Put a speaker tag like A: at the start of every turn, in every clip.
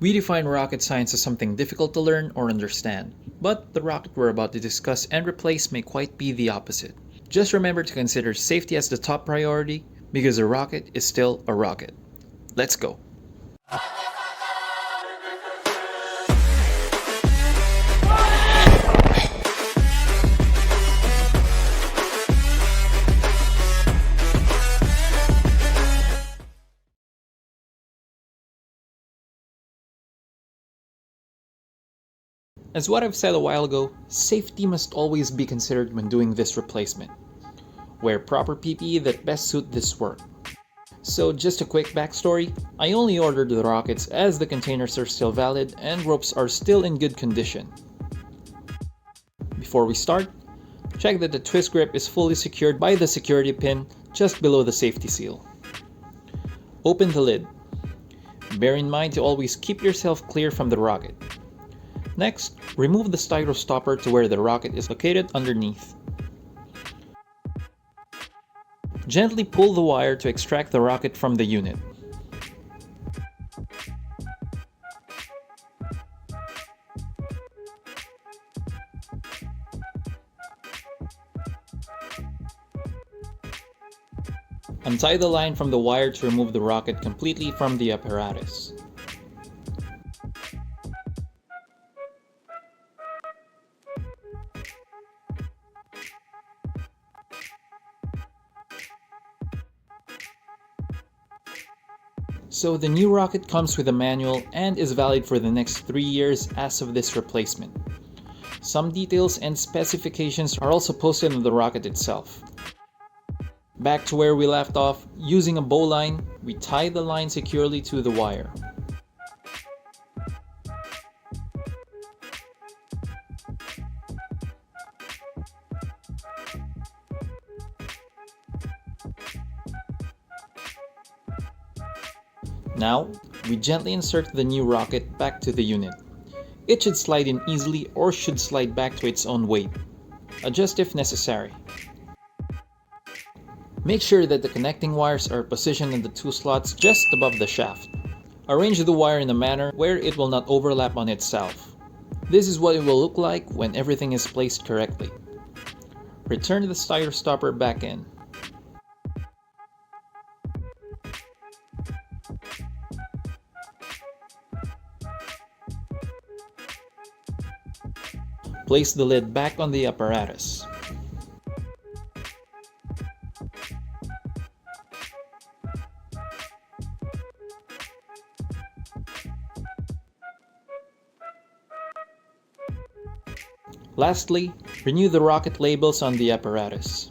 A: We define rocket science as something difficult to learn or understand, but the rocket we're about to discuss and replace may quite be the opposite. Just remember to consider safety as the top priority, because a rocket is still a rocket. Let's go! As what I've said a while ago, safety must always be considered when doing this replacement. Wear proper PPE that best suit this work. So just a quick backstory, I only ordered the rockets as the containers are still valid and ropes are still in good condition. Before we start, check that the twist grip is fully secured by the security pin just below the safety seal. Open the lid. Bear in mind to always keep yourself clear from the rocket. Next, remove the styro stopper to where the rocket is located underneath. Gently pull the wire to extract the rocket from the unit. Untie the line from the wire to remove the rocket completely from the apparatus. So the new rocket comes with a manual and is valid for the next 3 years as of this replacement. Some details and specifications are also posted on the rocket itself. Back to where we left off, using a bowline, we tie the line securely to the wire. Now, we gently insert the new rocket back to the unit. It should slide in easily or should slide back to its own weight. Adjust if necessary. Make sure that the connecting wires are positioned in the 2 slots just above the shaft. Arrange the wire in a manner where it will not overlap on itself. This is what it will look like when everything is placed correctly. Return the styro stopper back in. Place the lid back on the apparatus. Lastly, renew the rocket labels on the apparatus.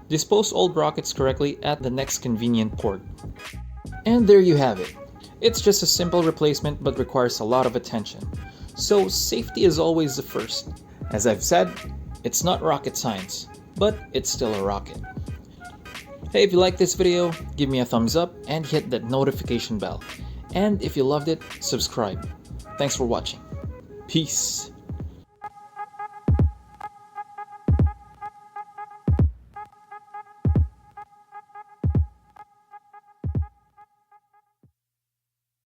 A: Dispose old rockets correctly at the next convenient port. And there you have it. It's just a simple replacement but requires a lot of attention. So safety is always the first. As I've said, it's not rocket science, but it's still a rocket. Hey, if you like this video, give me a thumbs up and hit that notification bell. And if you loved it, subscribe. Thanks for watching. Peace.